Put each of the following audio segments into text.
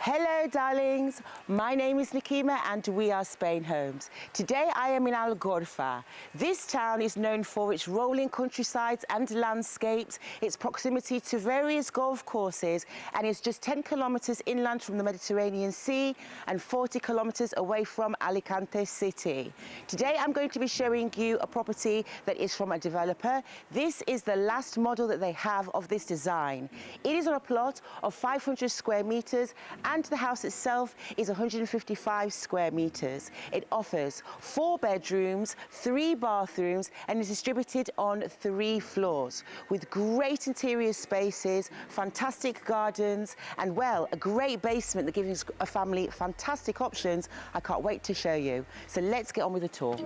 Hello darlings, my name is Nikima and we are Spainhomes. Today I am in Algorfa. This town is known for its rolling countrysides and landscapes, its proximity to various golf courses, and is just 10 kilometers inland from the Mediterranean Sea and 40 kilometers away from Alicante city. Today I'm going to be showing you a property that is from a developer. This is the last model that they have of this design. It is on a plot of 500 square meters and the house itself is 155 square meters. It offers 4 bedrooms, 3 bathrooms, and is distributed on 3 floors with great interior spaces, fantastic gardens, and well, a great basement that gives a family fantastic options. I can't wait to show you. So let's get on with the tour.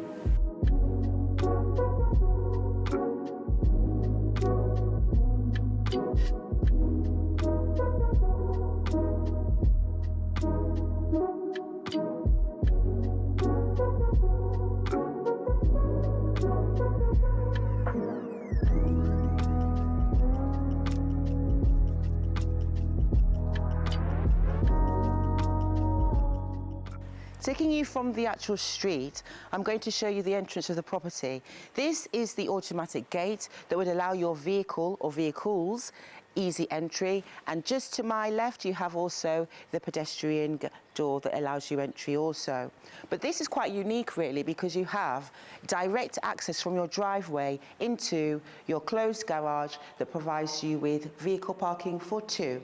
Taking you from the actual street, I'm going to show you the entrance of the property. This is the automatic gate that would allow your vehicle or vehicles easy entry, and just to my left you have also the pedestrian door that allows you entry also. But this is quite unique really, because you have direct access from your driveway into your closed garage that provides you with vehicle parking for 2.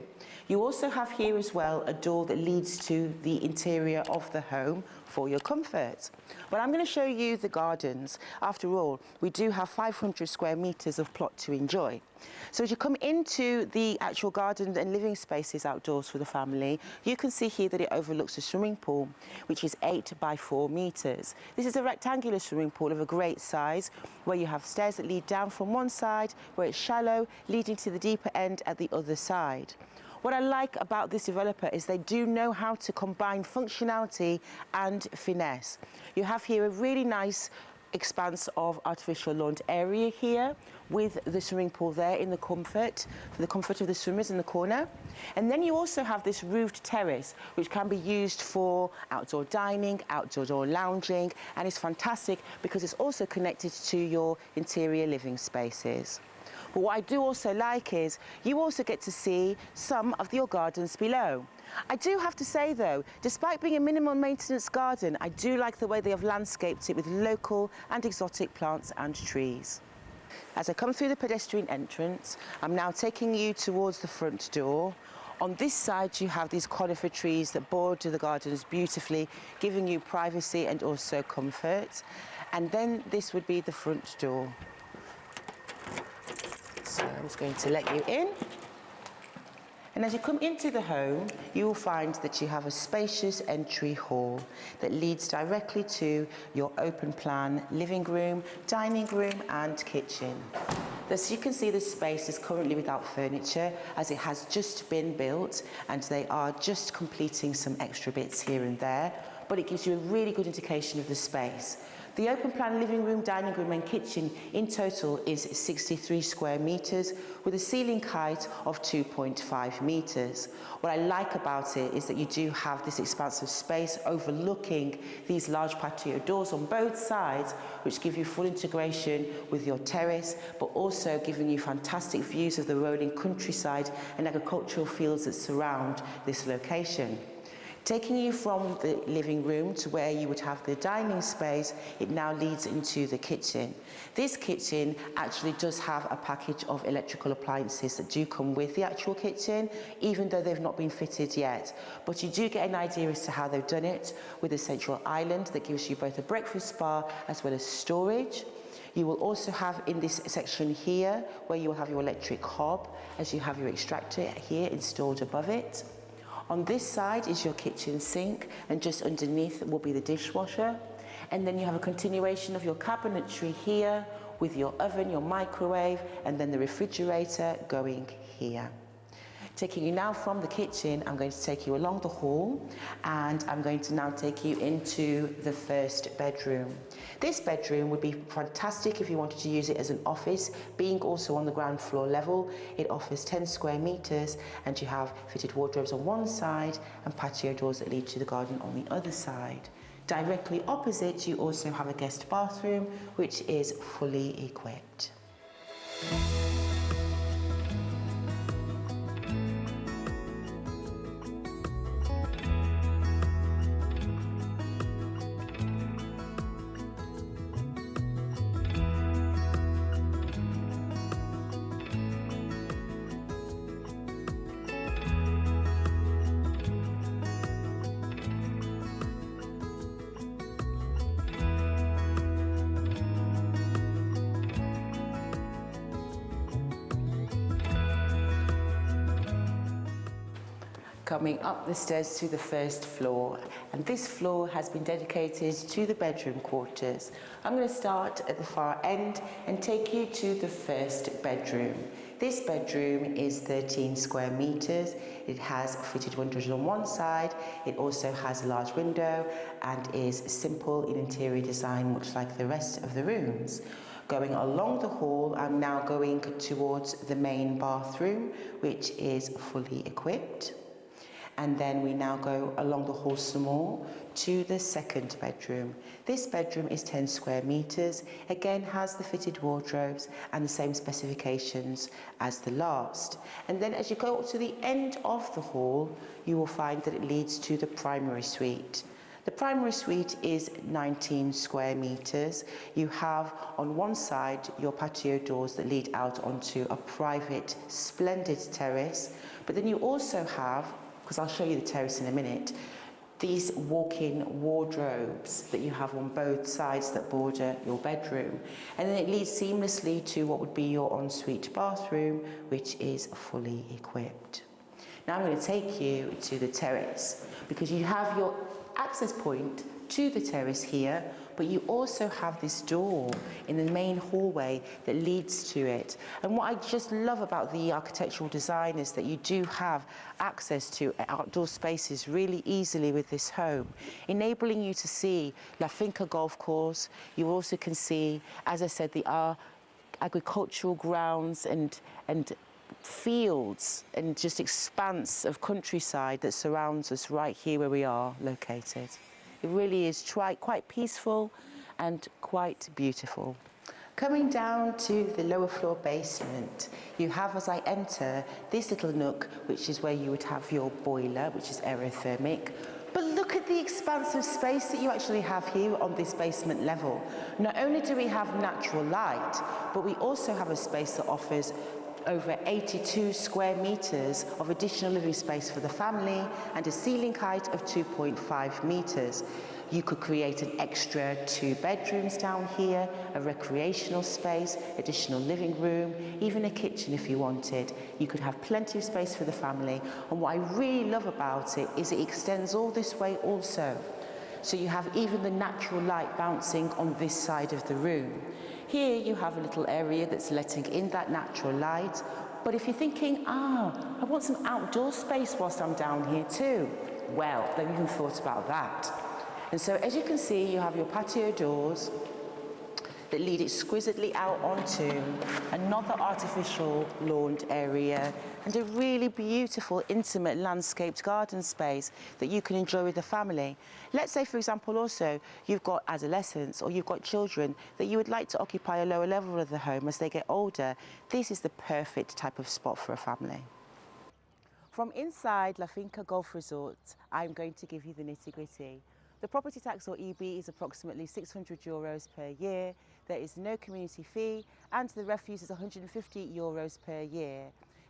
You also have here as well a door that leads to the interior of the home for your comfort. But I'm going to show you the gardens. After all, we do have 500 square meters of plot to enjoy. So as you come into the actual garden and living spaces outdoors for the family, you can see here that it overlooks a swimming pool, which is 8 by 4 meters. This is a rectangular swimming pool of a great size, where you have stairs that lead down from one side, where it's shallow, leading to the deeper end at the other side. What I like about this developer is they do know how to combine functionality and finesse. You have here a really nice expanse of artificial lawned area here with the swimming pool there in the comfort, for the comfort of the swimmers in the corner. And then you also have this roofed terrace, which can be used for outdoor dining, outdoor lounging, and it's fantastic because it's also connected to your interior living spaces. But what I do also like is you also get to see some of your gardens below. I do have to say though, despite being a minimal maintenance garden, I do like the way they have landscaped it with local and exotic plants and trees. As I come through the pedestrian entrance, I'm now taking you towards the front door. On this side you have these conifer trees that border the gardens beautifully, giving you privacy and also comfort. And then this would be the front door. So I'm just going to let you in. And as you come into the home, you will find that you have a spacious entry hall that leads directly to your open plan living room, dining room and kitchen. As you can see, the space is currently without furniture as it has just been built and they are just completing some extra bits here and there, but it gives you a really good indication of the space. The open plan living room, dining room and kitchen in total is 63 square meters with a ceiling height of 2.5 meters. What I like about it is that you do have this expansive space overlooking these large patio doors on both sides, which give you full integration with your terrace, but also giving you fantastic views of the rolling countryside and agricultural fields that surround this location. Taking you from the living room to where you would have the dining space, it now leads into the kitchen. This kitchen actually does have a package of electrical appliances that do come with the actual kitchen, even though they've not been fitted yet. But you do get an idea as to how they've done it with a central island that gives you both a breakfast bar as well as storage. You will also have in this section here where you will have your electric hob as you have your extractor here installed above it. On this side is your kitchen sink, and just underneath will be the dishwasher. And then you have a continuation of your cabinetry here with your oven, your microwave, and then the refrigerator going here. Taking you now from the kitchen, I'm going to take you along the hall and I'm going to now take you into the first bedroom. This bedroom would be fantastic if you wanted to use it as an office, being also on the ground floor level. It offers 10 square meters and you have fitted wardrobes on one side and patio doors that lead to the garden on the other side. Directly opposite, you also have a guest bathroom, which is fully equipped. Coming up the stairs to the first floor, and this floor has been dedicated to the bedroom quarters. I'm going to start at the far end and take you to the first bedroom. This bedroom is 13 square meters. It has fitted windows on one side. It also has a large window and is simple in interior design, much like the rest of the rooms. Going along the hall, I'm now going towards the main bathroom, which is fully equipped. And then we now go along the hall some more to the second bedroom. This bedroom is 10 square meters, again has the fitted wardrobes and the same specifications as the last. And then as you go up to the end of the hall, you will find that it leads to the primary suite. The primary suite is 19 square meters. You have on one side your patio doors that lead out onto a private, splendid terrace, but then you also have, because I'll show you the terrace in a minute, these walk-in wardrobes that you have on both sides that border your bedroom. And then it leads seamlessly to what would be your ensuite bathroom, which is fully equipped. Now I'm going to take you to the terrace, because you have your access point to the terrace here, but you also have this door in the main hallway that leads to it. And what I just love about the architectural design is that you do have access to outdoor spaces really easily with this home, enabling you to see La Finca Golf Course. You also can see, as I said, the agricultural grounds and fields and just expanse of countryside that surrounds us right here where we are located. It really is quite peaceful and quite beautiful. Coming down to the lower floor basement, you have, as I enter, this little nook, which is where you would have your boiler, which is aerothermic. But look at the expanse of space that you actually have here on this basement level. Not only do we have natural light, but we also have a space that offers over 82 square meters of additional living space for the family and a ceiling height of 2.5 meters. You could create an extra 2 bedrooms down here, a recreational space, additional living room, even a kitchen if you wanted. You could have plenty of space for the family. And what I really love about it is it extends all this way also. So you have even the natural light bouncing on this side of the room. Here you have a little area that's letting in that natural light. But if you're thinking, I want some outdoor space whilst I'm down here too, well, they've even thought about that. And so as you can see, you have your patio doors that lead exquisitely out onto another artificial lawned area and a really beautiful, intimate landscaped garden space that you can enjoy with the family. Let's say, for example, also, you've got adolescents or you've got children that you would like to occupy a lower level of the home as they get older. This is the perfect type of spot for a family. From inside La Finca Golf Resort, I'm going to give you the nitty-gritty. The property tax, or EB, is approximately €600 per year. There is no community fee, and the refuse is €150 per year.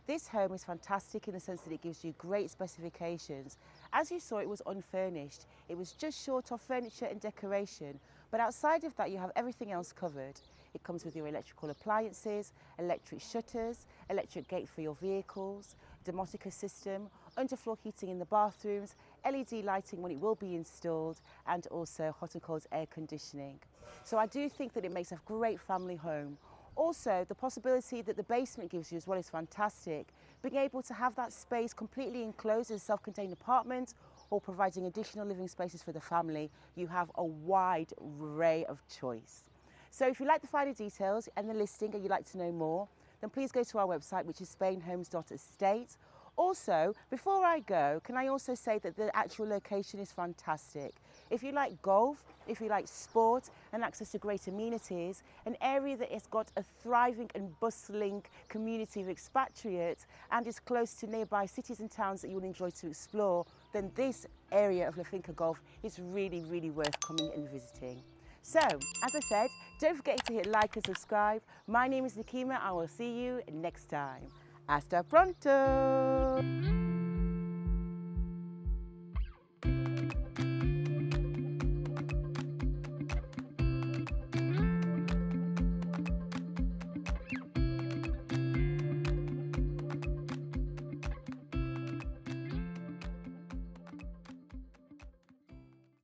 This home is fantastic in the sense that it gives you great specifications. As you saw, it was unfurnished. It was just short of furniture and decoration, but outside of that, you have everything else covered. It comes with your electrical appliances, electric shutters, electric gate for your vehicles, domotica system, underfloor heating in the bathrooms, LED lighting when it will be installed, and also hot and cold air conditioning. So I do think that it makes a great family home. Also, the possibility that the basement gives you as well is fantastic, being able to have that space completely enclosed as a self-contained apartment or providing additional living spaces for the family, you have a wide array of choice. So if you like the finer details and the listing and you'd like to know more, then please go to our website, which is spainhomes.estate. Also, before I go, can I also say that the actual location is fantastic. If you like golf, if you like sport and access to great amenities, an area that has got a thriving and bustling community of expatriates and is close to nearby cities and towns that you will enjoy to explore, then this area of La Finca Golf is really, really worth coming and visiting. So, as I said, don't forget to hit like and subscribe. My name is Nikima. I will see you next time. Hasta pronto!